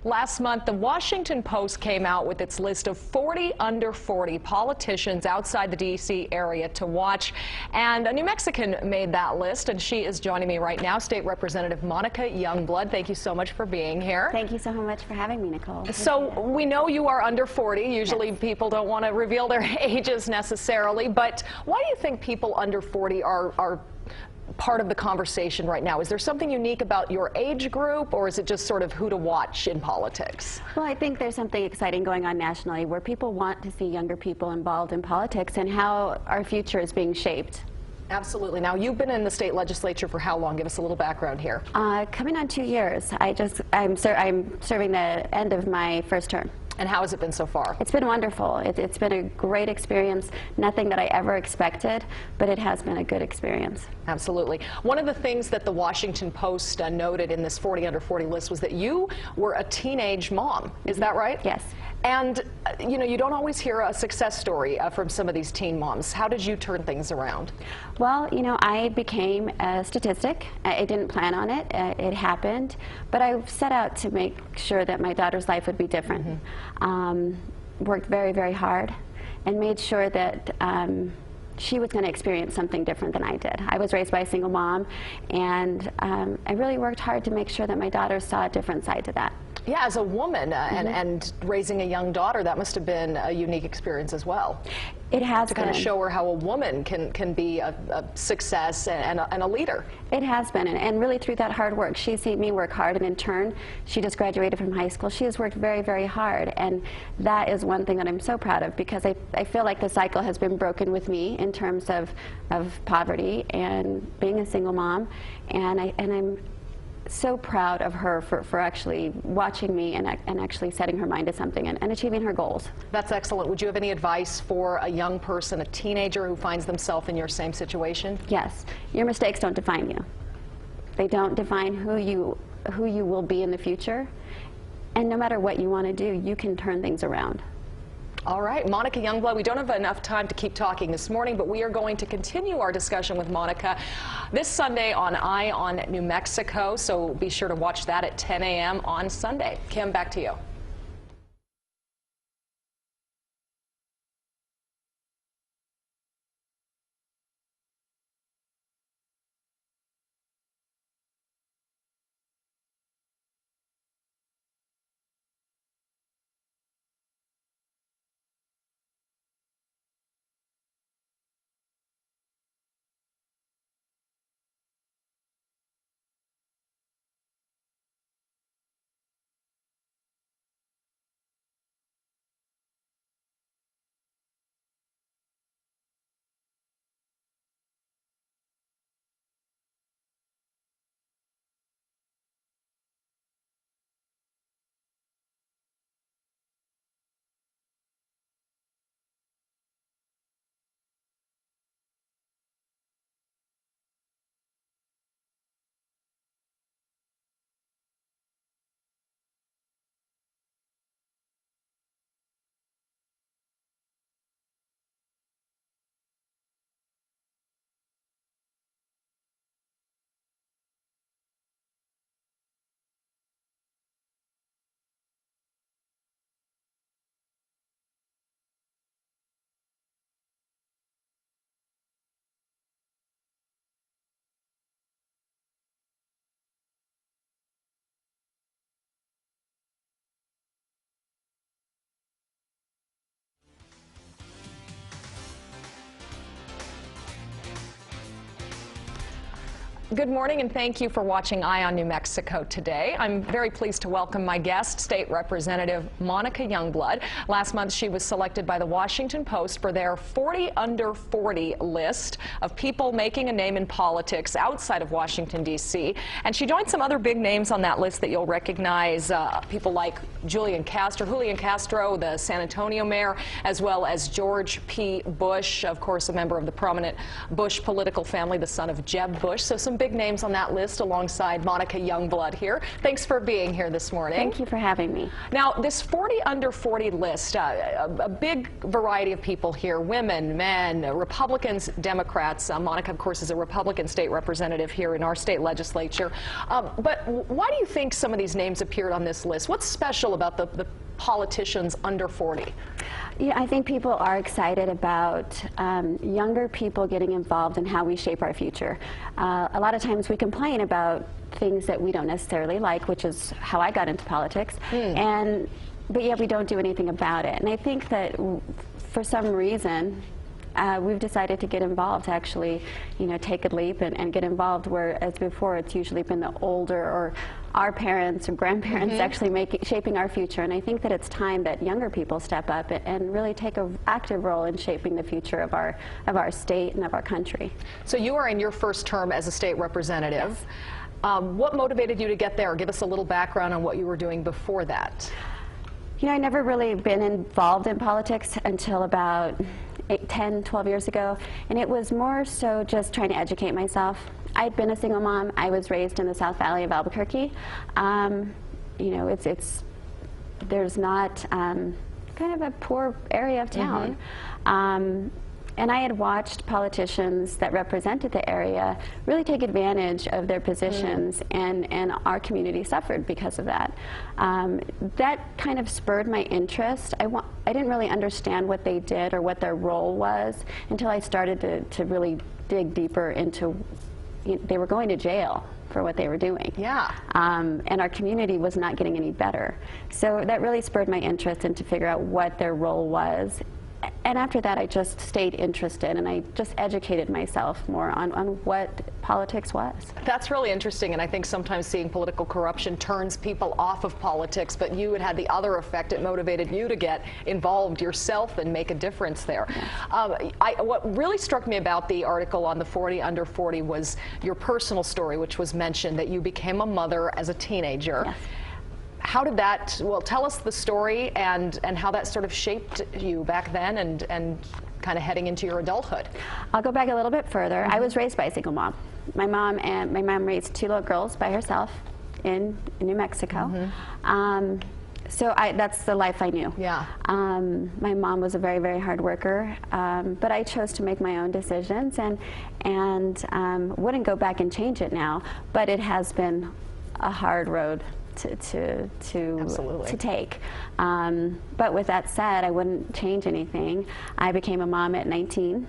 Last month, the Washington Post came out with its list of 40 under 40 politicians outside the D.C. area to watch, and a New Mexican made that list, and she is joining me right now, State Representative Monica Youngblood. Thank you so much for being here. Thank you so much for having me, Nicole. So we know you are under 40. Usually yes. People don't want to reveal their ages necessarily, but why do you think people under 40 are part of the conversation right now? Is there something unique about your age group, or is it just sort of who to watch in politics? Well, I think there's something exciting going on nationally where people want to see younger people involved in politics and how our future is being shaped. Absolutely. Now, you've been in the state legislature for how long? Give us a little background here. Coming on 2 years. I'm serving the end of my first term. And how has it been so far? It's been wonderful. It's been a great experience. Nothing that I ever expected, but it has been a good experience. Absolutely. One of the things that the Washington Post noted in this 40 under 40 list was that you were a teenage mom. Is that right? Yes. And, you know, you don't always hear a success story from some of these teen moms. How did you turn things around? Well, you know, I became a statistic. I didn't plan on it. It happened. But I set out to make sure that my daughter's life would be different. Mm-hmm. Worked very, very hard and made sure that she was going to experience something different than I did. I was raised by a single mom, and I really worked hard to make sure that my daughter saw a different side to that. Yeah, as a woman and raising a young daughter, that must have been a unique experience as well. It has to kind of show her how a woman can be a success and a leader. It has been, and really through that hard work. She's seen me work hard, and in turn, she just graduated from high school. She has worked very, very hard, and that is one thing that I'm so proud of, because I feel like the cycle has been broken with me in terms of poverty and being a single mom, and I'm so proud of her for actually watching me and actually setting her mind to something and achieving her goals. That's excellent. Would you have any advice for a young person, a teenager who finds themselves in your same situation? Yes. Your mistakes don't define you. They don't define who you will be in the future. And no matter what you want to do, you can turn things around. All right, Monica Youngblood, we don't have enough time to keep talking this morning, but we are going to continue our discussion with Monica this Sunday on Eye on New Mexico, so be sure to watch that at 10 a.m. on Sunday. Kim, back to you. Good morning, and thank you for watching Eye on New Mexico today. I'm very pleased to welcome my guest, State Representative Monica Youngblood. Last month, she was selected by the Washington Post for their 40 under 40 list of people making a name in politics outside of Washington, D.C. And she joined some other big names on that list that you'll recognize, people like Julian Castro, the San Antonio mayor, as well as George P. Bush, of course, a member of the prominent Bush political family, the son of Jeb Bush. So some big names on that list alongside Monica Youngblood here. Thanks for being here this morning. Thank you for having me. Now, this 40 under 40 list, a big variety of people here, women, men, Republicans, Democrats. Monica, of course, is a Republican state representative here in our state legislature. But why do you think some of these names appeared on this list? What's special about the politicians under 40? Yeah, I think people are excited about younger people getting involved in how we shape our future. A lot of times we complain about things that we don't necessarily like, which is how I got into politics, but yet we don't do anything about it. And I think that for some reason, we've decided to get involved, to actually, take a leap and get involved, whereas before it's usually been the older or our parents or grandparents actually shaping our future. And I think that it's time that younger people step up and really take an active role in shaping the future of our state and of our country. So you are in your first term as a state representative. Yes. What motivated you to get there? Give us a little background on what you were doing before that. I never really been involved in politics until about 10, 12 years ago, and it was more so just trying to educate myself. I'd been a single mom. I was raised in the South Valley of Albuquerque. There's not kind of a poor area of town. And I had watched politicians that represented the area really take advantage of their positions, and our community suffered because of that. That kind of spurred my interest. I didn't really understand what they did or what their role was until I started to really dig deeper into, they were going to jail for what they were doing. Yeah. And our community was not getting any better. So that really spurred my interest into figure out what their role was. And after that, I just stayed interested, and I just educated myself more on what politics was. That's really interesting, and I think sometimes seeing political corruption turns people off of politics, but you had the other effect. It motivated you to get involved yourself and make a difference there. Yes. What really struck me about the article on the 40 under 40 was your personal story, which was mentioned, that you became a mother as a teenager. Yes. How did that, well, tell us the story and how that sort of shaped you back then and kind of heading into your adulthood. I'll go back a little bit further. I was raised by a single mom. My mom raised 2 little girls by herself in New Mexico. So that's the life I knew. Yeah. My mom was a very, very hard worker, but I chose to make my own decisions and wouldn't go back and change it now, but it has been a hard road to take. But with that said, I wouldn't change anything. I became a mom at 19,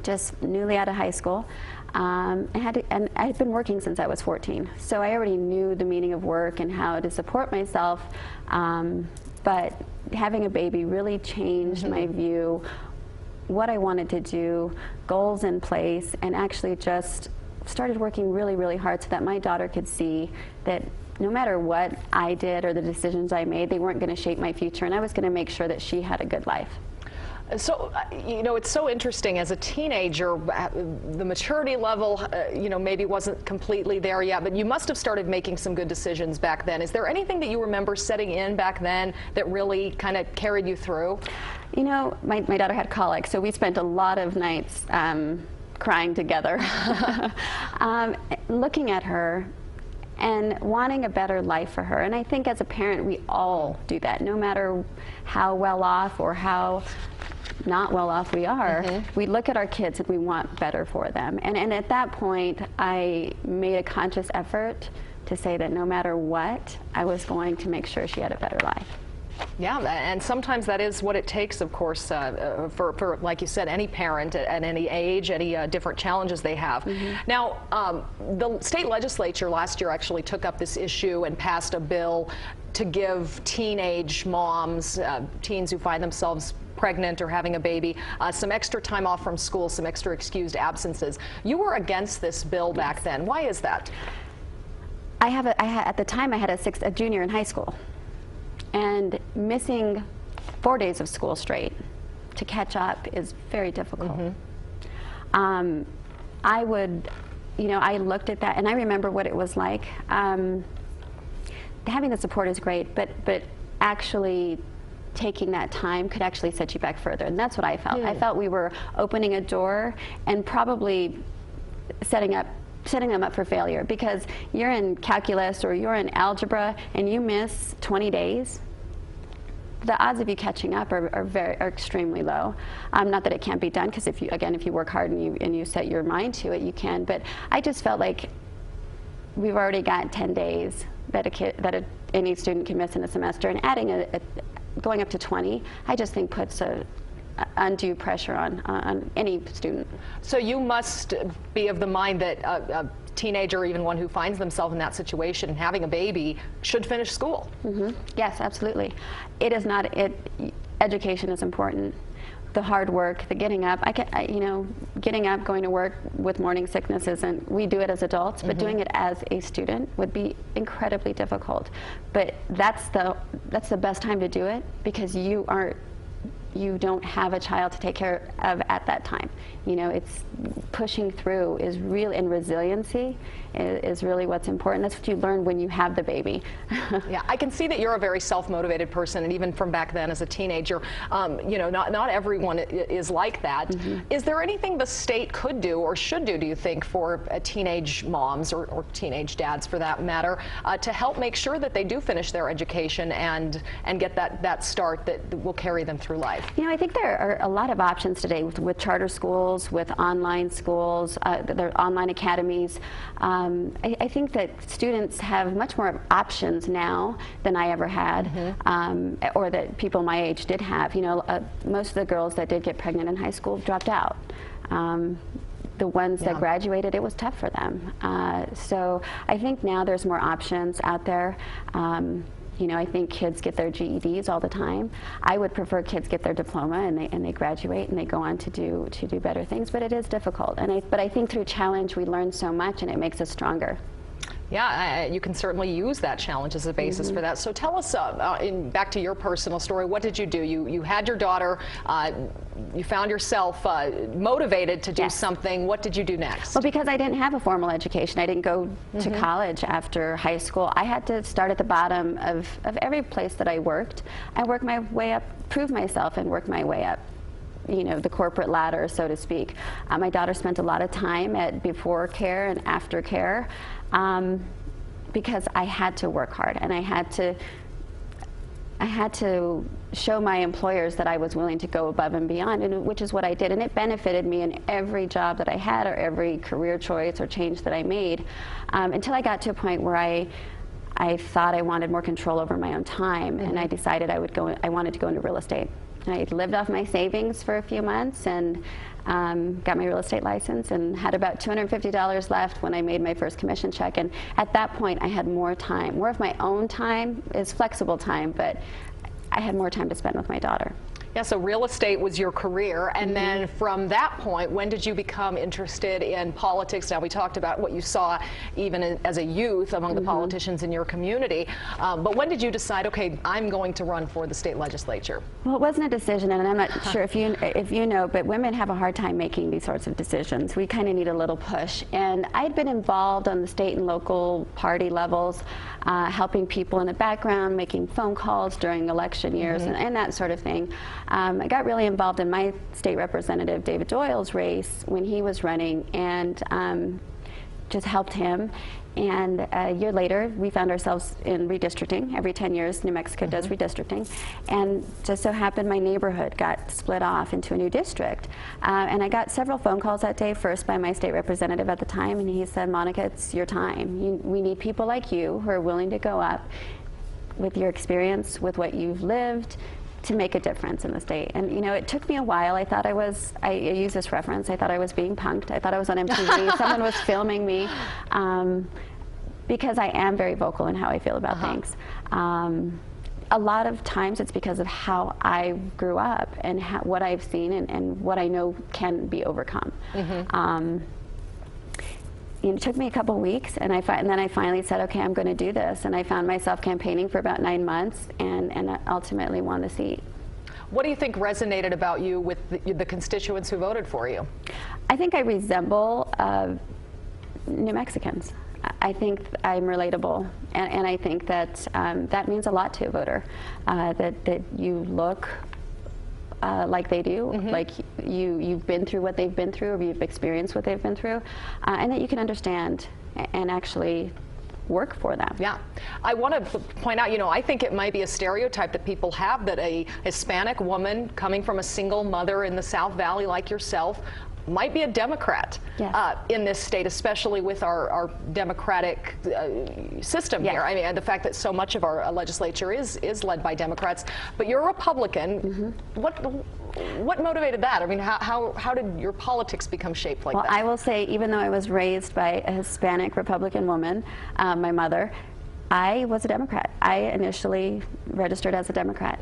just newly out of high school, and I had been working since I was 14. So I already knew the meaning of work and how to support myself. But having a baby really changed my view, what I wanted to do, goals in place, and actually just started working really, really hard so that my daughter could see that no matter what I did or the decisions I made, they weren't going to shape my future, and I was going to make sure that she had a good life. So, it's so interesting. As a teenager, the maturity level, maybe wasn't completely there yet, but you must have started making some good decisions back then. Is there anything that you remember setting in back then that really kind of carried you through? My daughter had colic, so we spent a lot of nights crying together, looking at her and wanting a better life for her. And I think as a parent, we all do that. No matter how well off or how not well off we are, we look at our kids and we want better for them. And at that point, I made a conscious effort to say that no matter what, I was going to make sure she had a better life. Yeah, and sometimes that is what it takes, of course, for like you said, any parent at any age, any different challenges they have. Now, the state legislature last year actually took up this issue and passed a bill to give teenage moms, teens who find themselves pregnant or having a baby, some extra time off from school, some extra excused absences. You were against this bill back then. Why is that? At the time, I had a junior in high school. And missing 4 days of school straight to catch up is very difficult. I looked at that and I remember what it was like. Having the support is great, but actually taking that time could actually set you back further. And that's what I felt. I felt we were opening a door and probably setting up setting them up for failure, because you're in calculus or you're in algebra and you miss 20 days. The odds of you catching up are extremely low. Not that it can't be done, because if you work hard and you set your mind to it, you can. But I just felt like we've already got 10 days that any student can miss in a semester, and adding going up to 20, I just think puts undue pressure on any student. So you must be of the mind that a teenager, even one who finds themselves in that situation and having a baby, should finish school. Mm-hmm. Yes, absolutely. It is not. Education is important. The hard work, the getting up. Getting up, going to work with morning sickness isn't. We do it as adults, but doing it as a student would be incredibly difficult. But that's the best time to do it, because you don't have a child to take care of at that time. It's pushing through is really, and resiliency is really what's important. That's what you learn when you have the baby. Yeah, I can see that you're a very self-motivated person, and even from back then as a teenager, not everyone is like that. Is there anything the state could do or should do you think, for teenage moms or teenage dads for that matter, to help make sure that they do finish their education and get that start that will carry them through life? I think there are a lot of options today with charter schools, with online schools, there are online academies. I think that students have much more options now than I ever had, or that people my age did have. Most of the girls that did get pregnant in high school dropped out. The ones that graduated, it was tough for them. So I think now there's more options out there. I think kids get their GEDs all the time. I would prefer kids get their diploma and they graduate and they go on to do better things. But it is difficult. But I think through challenge we learn so much, and it makes us stronger. Yeah, you can certainly use that challenge as a basis for that. So tell us, back to your personal story, what did you do? You had your daughter, you found yourself motivated to do something. What did you do next? Well, because I didn't have a formal education, I didn't go to college after high school. I had to start at the bottom of every place that I worked. I worked my way up, prove myself, and work my way up. The corporate ladder, so to speak. My daughter spent a lot of time at before care and after care, because I had to work hard, and I had to show my employers that I was willing to go above and beyond, and which is what I did, and it benefited me in every job that I had or every career choice or change that I made, until I got to a point where I thought I wanted more control over my own time, and I decided I wanted to go into real estate. I lived off my savings for a few months and got my real estate license, and had about $250 left when I made my first commission check. And at that point, I had more time. More of my own time is flexible time, but I had more time to spend with my daughter. Yeah, so real estate was your career, and then from that point, when did you become interested in politics? Now, we talked about what you saw even as a youth among the politicians in your community, but when did you decide, okay, I'm going to run for the state legislature? Well, it wasn't a decision, and I'm not sure if you know, but women have a hard time making these sorts of decisions. We kind of need a little push, and I'd been involved on the state and local party levels, helping people in the background, making phone calls during election years, and that sort of thing. I got really involved in my state representative, David Doyle's race when he was running, and just helped him. And a year later, we found ourselves in redistricting. Every 10 years, New Mexico does redistricting. And just so happened my neighborhood got split off into a new district. And I got several phone calls that day, first by my state representative at the time, and he said, Monica, it's your time. We need people like you who are willing to go up with your experience, with what you've lived, to make a difference in the state. And it took me a while. I thought I use this reference, I thought I was being punked. I thought I was on MTV. Someone was filming me, because I am very vocal in how I feel about things. A lot of times it's because of how I grew up and what I've seen and what I know can be overcome. It took me a couple weeks, and then I finally said, okay, I'm going to do this. And I found myself campaigning for about 9 months, and I ultimately won the seat. What do you think resonated about you with the constituents who voted for you? I think I resemble New Mexicans. I think I'm relatable, and I think that that means a lot to a voter, that you look like they do, like you've been through what they've been through, or you've experienced what they've been through, and that you can understand and actually work for them. Yeah. I want to point out, I think it might be a stereotype that people have that a Hispanic woman coming from a single mother in the South Valley like yourself might be a Democrat. Yes. In this state, especially with our democratic system Yes. here. I mean, the fact that so much of our legislature is led by Democrats. But you're a Republican. What motivated that? I mean, how did your politics become shaped like that? Well, I will say, even though I was raised by a Hispanic Republican woman, my mother, I was a Democrat. I initially registered as a Democrat.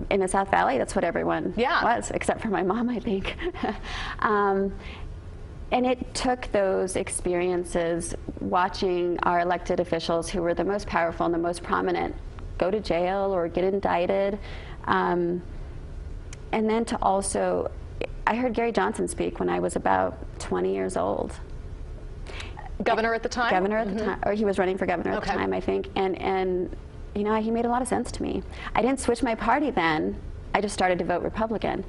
In the South Valley, that's what everyone was, except for my mom, I think. And it took those experiences, watching our elected officials who were the most powerful and the most prominent go to jail or get indicted. And then to also, I heard Gary Johnson speak when I was about 20 years old. Governor at the time? Governor at the time, or he was running for governor at the time, I think. And he made a lot of sense to me. I didn't switch my party then. I just started to vote Republican,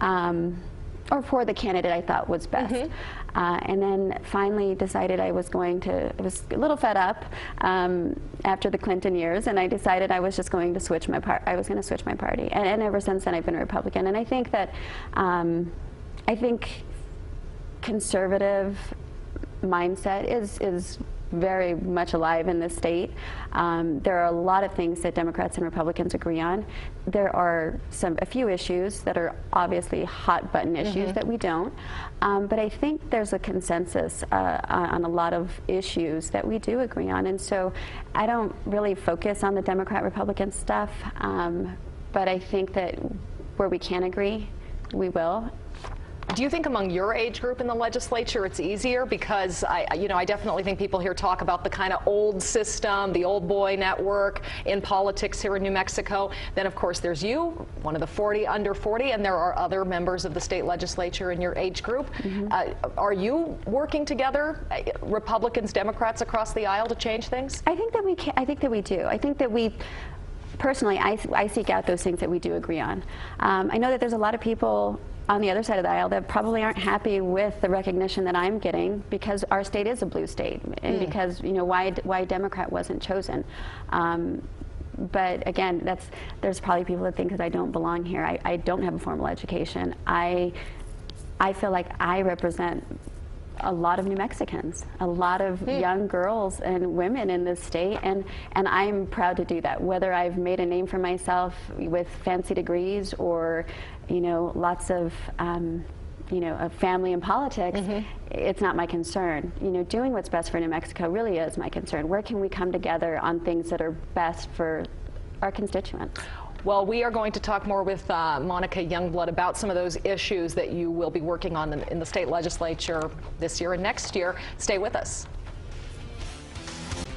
or for the candidate I thought was best. And then finally decided I was a little fed up after the Clinton years, and I decided I was just going to switch my party. And ever since then I've been a Republican. And I think that, I think conservative mindset is very much alive in this state. There are a lot of things that Democrats and Republicans agree on. There are a few issues that are obviously hot button issues that we don't. But I think there's a consensus on a lot of issues that we do agree on. And so I don't really focus on the Democrat-Republican stuff. But I think that where we can agree, we will. Do you think among your age group in the legislature it's easier? Because I definitely think people here talk about the kind of old system, the old boy network in politics here in New Mexico. Then of course there's you, one of the 40 under 40, and there are other members of the state legislature in your age group. Are you working together, Republicans, Democrats across the aisle, to change things? I think that we can. I think that we do. I think that we. Personally, I seek out those things that we do agree on. I know that there's a lot of people on the other side of the aisle that probably aren't happy with the recognition that I'm getting, because our state is a blue state, and because why Democrat wasn't chosen. But again, there's probably people that think that I don't belong here. I don't have a formal education. I feel like I represent a lot of New Mexicans, a lot of young girls and women in this state, and I'm proud to do that. Whether I've made a name for myself with fancy degrees or, lots of, a family in politics, it's not my concern. Doing what's best for New Mexico really is my concern. Where can we come together on things that are best for our constituents? Well, we are going to talk more with Monica Youngblood about some of those issues that you will be working on in the state legislature this year and next year. Stay with us.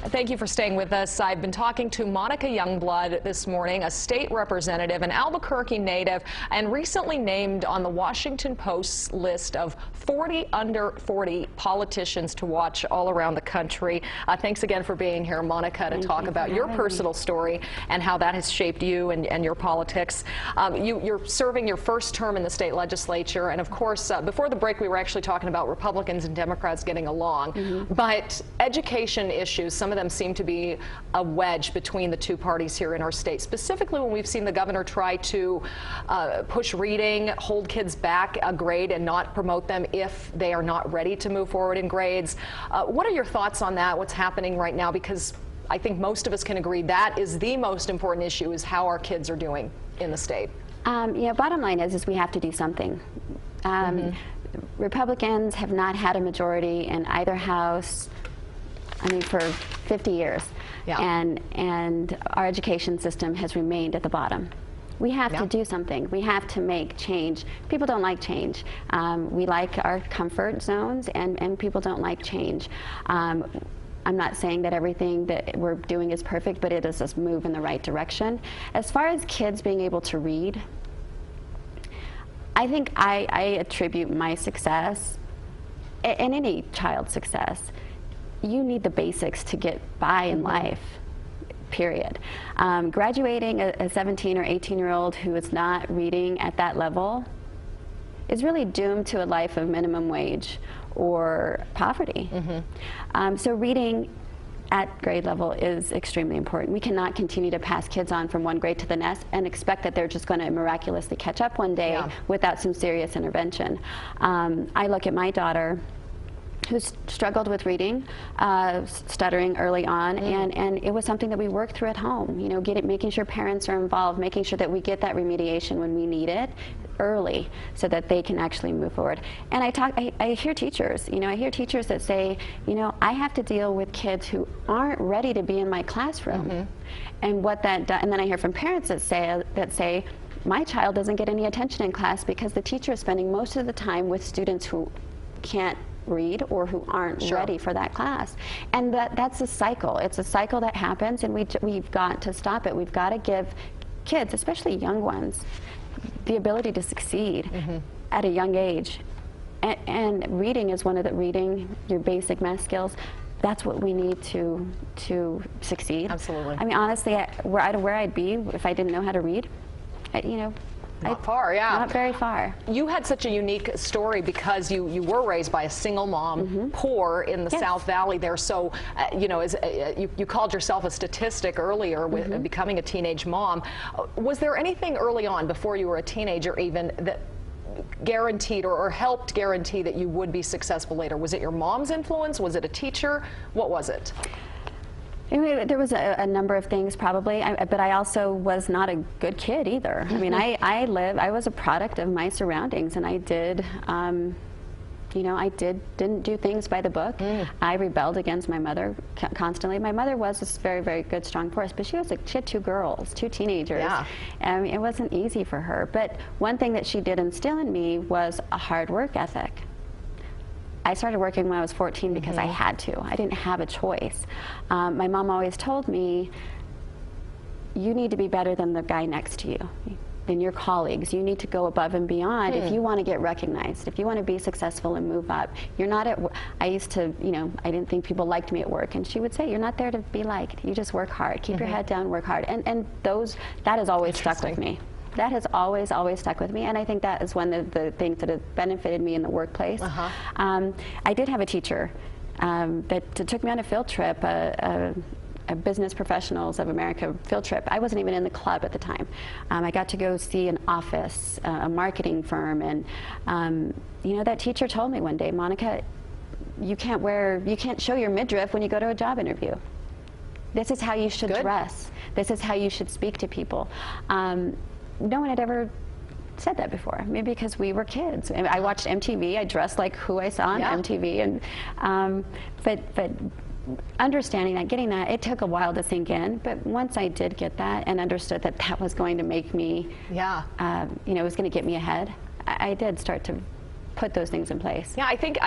Thank you for staying with us. I've been talking to Monica Youngblood this morning, a state representative, an Albuquerque native, and recently named on the Washington Post's list of 40 under 40 politicians to watch all around the country. Thanks again for being here, Monica, to talk about your personal story and how that has shaped you and your politics. You're serving your first term in the state legislature, and of course, before the break, we were actually talking about Republicans and Democrats getting along. But education issues, some of them seem to be a wedge between the two parties here in our state, specifically when we've seen the governor try to push reading, hold kids back a grade and not promote them if they are not ready to move forward in grades. What are your thoughts on that, what's happening right now? Because I think most of us can agree that is the most important issue, is how our kids are doing in the state. Bottom line is we have to do something. Republicans have not had a majority in either house, for 50 years, and our education system has remained at the bottom. We have to do something. We have to make change. People don't like change. We like our comfort zones, and people don't like change. I'm not saying that everything that we're doing is perfect, but it is a move in the right direction. As far as kids being able to read, I think I attribute my success, and any child's success, you need the basics to get by in life. period. Graduating a 17 or 18-year-old who is not reading at that level is really doomed to a life of minimum wage or poverty. So reading at grade level is extremely important. We cannot continue to pass kids on from one grade to the next and expect that they're just going to miraculously catch up one day without some serious intervention. I look at my daughter, who struggled with reading, stuttering early on, and it was something that we worked through at home. You know, making sure parents are involved, making sure that we get that remediation when we need it early, so that they can actually move forward. And I hear teachers. You know, I hear teachers that say, you know, I have to deal with kids who aren't ready to be in my classroom, and what that does. And then I hear from parents that say, my child doesn't get any attention in class because the teacher is spending most of the time with students who can't read or who aren't ready for that class. And that's a cycle. It's a cycle that happens, and we've got to stop it. We've got to give kids, especially young ones, the ability to succeed at a young age. And reading is one of reading, your basic math skills, that's what we need to succeed. Absolutely. I mean, honestly, where I'd be if I didn't know how to read, you know, not far, yeah. Not very far. You had such a unique story because you were raised by a single mom, poor in the South Valley there. So, you know, you called yourself a statistic earlier with becoming a teenage mom. Was there anything early on, before you were a teenager even, that guaranteed or helped guarantee that you would be successful later? Was it your mom's influence? Was it a teacher? What was it? Anyway, there was a number of things probably, but I also was not a good kid either. I mean, I was a product of my surroundings, and I did, you know, didn't do things by the book. I rebelled against my mother constantly. My mother was this very, very good, strong force, but she had two girls, two teenagers. And it wasn't easy for her. But one thing that she did instill in me was a hard work ethic. I started working when I was 14 because I had to. I didn't have a choice. My mom always told me, you need to be better than the guy next to you, than your colleagues. You need to go above and beyond if you want to get recognized, if you want to be successful and move up. You're not at I used to, you know, I didn't think people liked me at work, and she would say, you're not there to be liked. You just work hard. Keep your head down, work hard. And that has always stuck with me. That has always stuck with me, and I think that is one of the things that has benefited me in the workplace. I did have a teacher that took me on a field trip, a Business Professionals of America field trip. I wasn't even in the club at the time. I got to go see an office, a marketing firm, and you know, that teacher told me one day, Monica, you can't show your midriff when you go to a job interview. This is how you should dress. This is how you should speak to people. No one had ever said that before, maybe because we were kids. I watched MTV, I dressed like who I saw on MTV, and but understanding that, getting that, it took a while to sink in, but once I did get that and understood that that was going to make me, you know, it was going to get me ahead, I did start to put those things in place. Yeah, I think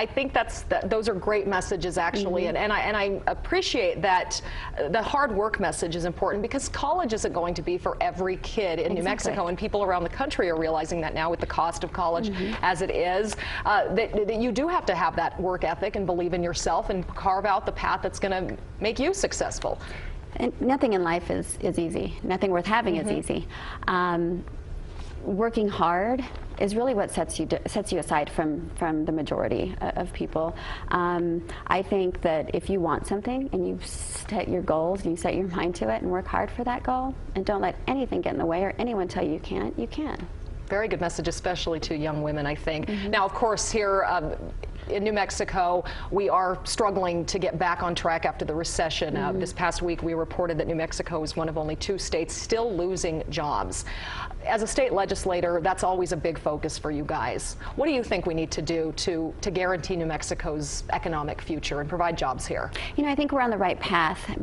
those are great messages actually, and I appreciate that the hard work message is important, because college isn't going to be for every kid in New Mexico, and people around the country are realizing that now with the cost of college as it is, that you do have to have that work ethic and believe in yourself and carve out the path that's going to make you successful. And nothing in life is easy. Nothing worth having is easy. Working hard is really what sets you aside from the majority of people. I think that if you want something and you set your goals and you set your mind to it and work hard for that goal and don't let anything get in the way or anyone tell you can't, you can. Very good message, especially to young women, I think. Now, of course, here in New Mexico, we are struggling to get back on track after the recession. This past week, we reported that New Mexico is one of only 2 states still losing jobs. As a state legislator, that's always a big focus for you guys. What do you think we need to do to guarantee New Mexico's economic future and provide jobs here? You know, I think we're on the right path,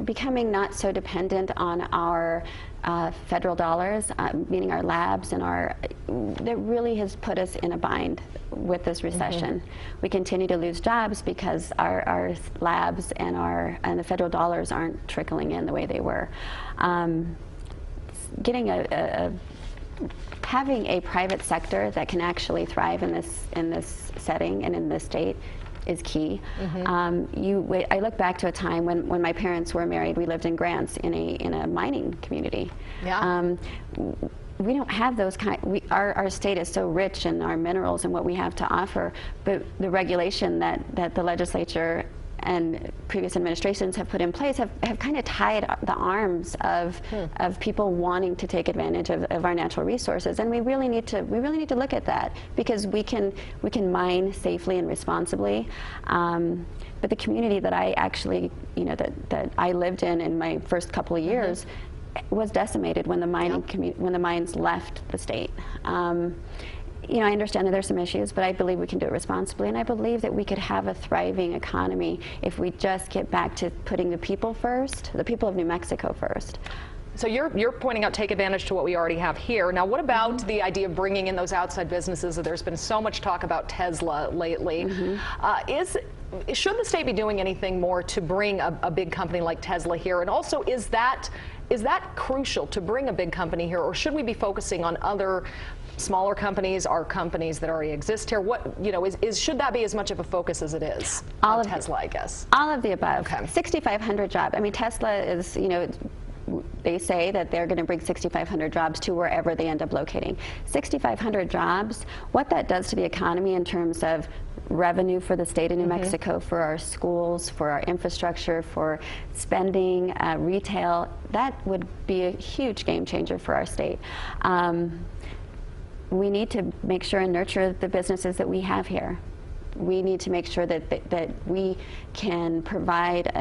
becoming not so dependent on our federal dollars, meaning our labs and that really has put us in a bind with this recession. We continue to lose jobs because our labs and the federal dollars aren't trickling in the way they were. Having a private sector that can actually thrive in this setting and in this state is key. I look back to a time when my parents were married. We lived in Grants in a mining community. Yeah. We don't have those our state is so rich in our minerals and what we have to offer, but the regulation that the legislature and previous administrations have put in place have kind of tied the arms of people wanting to take advantage of our natural resources, and we really need to look at that, because we can mine safely and responsibly. But the community that I actually, that I lived in my first couple of years was decimated when the mines left the state. I understand that there's some issues, but I believe we can do it responsibly, and I believe that we could have a thriving economy if we just get back to putting the people first, the people of New Mexico first. So you're pointing out take advantage to what we already have here. Now, what about the idea of bringing in those outside businesses? There's been so much talk about Tesla lately. Should the state be doing anything more to bring a big company like Tesla here? And also, is that crucial to bring a big company here, or should we be focusing on other smaller companies, or companies that already exist here? What, should that be as much of a focus as it is on Tesla, I guess? All of the above. Okay. 6,500 jobs. I mean, Tesla is, they say that they're going to bring 6,500 jobs to wherever they end up locating. 6,500 jobs, what that does to the economy in terms of revenue for the state of New Mexico, for our schools, for our infrastructure, for spending, retail, that would be a huge game changer for our state. We need to make sure and nurture the businesses that we have here. We need to make sure that we can provide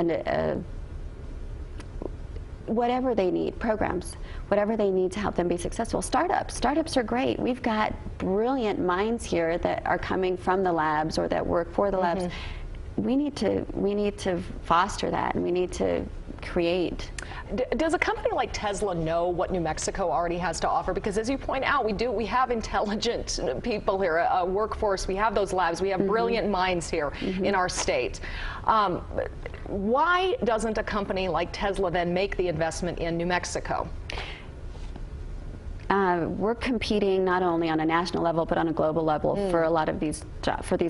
whatever they need, programs, whatever they need to help them be successful. Startups are great. We've got brilliant minds here that are coming from the labs or that work for the labs. We need to foster that, and we need to create. Does a company like Tesla know what New Mexico already has to offer? Because as you point out, we have intelligent people here, a workforce, we have those labs, we have brilliant minds here in our state. Why doesn't a company like Tesla then make the investment in New Mexico? We're competing not only on a national level but on a global level for a lot of these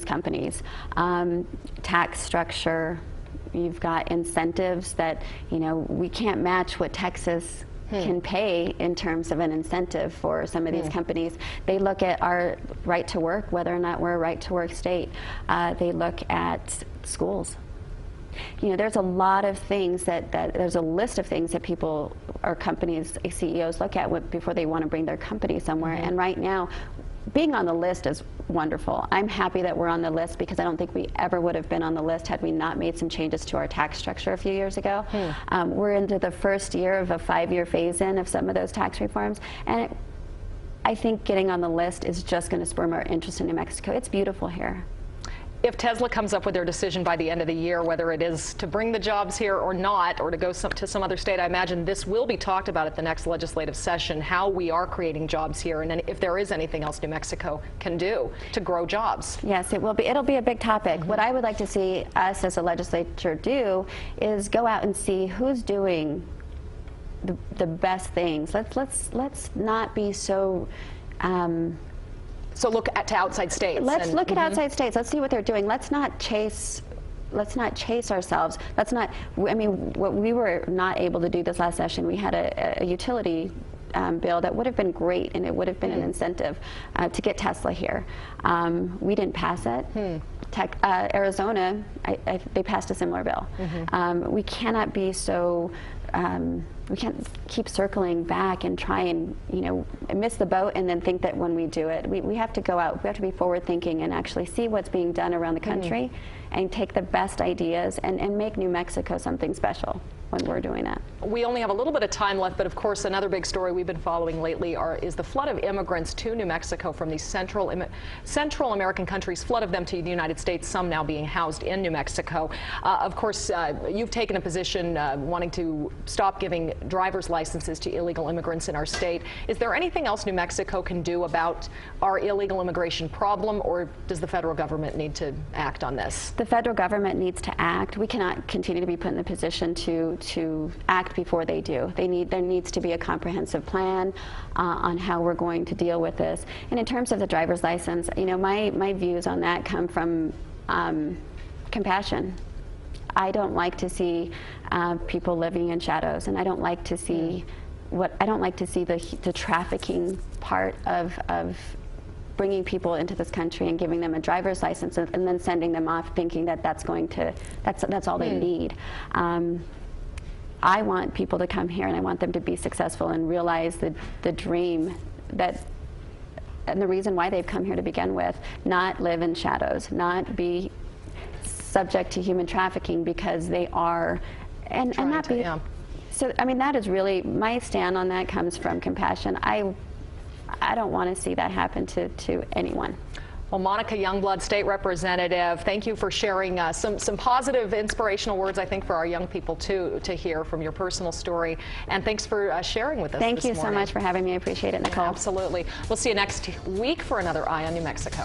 companies. Tax structure, you've got incentives that we can't match what Texas can pay in terms of an incentive for some of these companies. They look at our right to work, whether or not we're a right to work state. They look at schools. There's a lot of things there's a list of things that people or companies, CEOs look at before they want to bring their company somewhere. And right now, being on the list is wonderful. I'm happy that we're on the list, because I don't think we ever would have been on the list had we not made some changes to our tax structure a few years ago. We're into the first year of a 5-year phase-in of some of those tax reforms, and I think getting on the list is just going to spur more interest in New Mexico. It's beautiful here. If Tesla comes up with their decision by the end of the year, whether it is to bring the jobs here or not, or to go to some other state, I imagine this will be talked about at the next legislative session, how we are creating jobs here, and then if there is anything else New Mexico can do to grow jobs. Yes, it will be. It'll be a big topic. What I would like to see us as a legislature do is go out and see who's doing the best things. Let's not be so. So look to outside states. Let's look at outside states. Let's see what they're doing. Let's not chase ourselves. I mean, what we were not able to do this last session, we had a utility bill that would have been great, and it would have been an incentive to get Tesla here. We didn't pass it. Arizona, they passed a similar bill. We cannot be so. We can't keep circling back and try and miss the boat and then think that when we do it, we have to go out. We have to be forward thinking and actually see what's being done around the country and take the best ideas and make New Mexico something special when we're doing that. We only have a little bit of time left, but of course another big story we've been following lately is the flood of immigrants to New Mexico from these Central American countries, flood of them to the United States, some now being housed in New Mexico. Of course, you've taken a position wanting to stop giving driver's licenses to illegal immigrants in our state. Is there anything else New Mexico can do about our illegal immigration problem, or does the federal government need to act on this? The federal government needs to act. We cannot continue to be put in the position to act before they do. There needs to be a comprehensive plan on how we're going to deal with this. And in terms of the driver's license, my views on that come from compassion. I don't like to see people living in shadows, and I don't like to see the trafficking part of bringing people into this country and giving them a driver's license and then sending them off thinking that that's all they need. I want people to come here, and I want them to be successful and realize the dream and the reason why they've come here to begin with, not live in shadows, not be subject to human trafficking because they are, and not be. Yeah. So, I mean, that is really, my stand on that comes from compassion. I don't want to see that happen to anyone. Well, Monica Youngblood, State Representative, thank you for sharing some positive, inspirational words, I think, for our young people, too, to hear from your personal story. And thanks for sharing with us Thank this you morning. so much for having me. I appreciate it, Nicole. Absolutely. We'll see you next week for another Eye on New Mexico.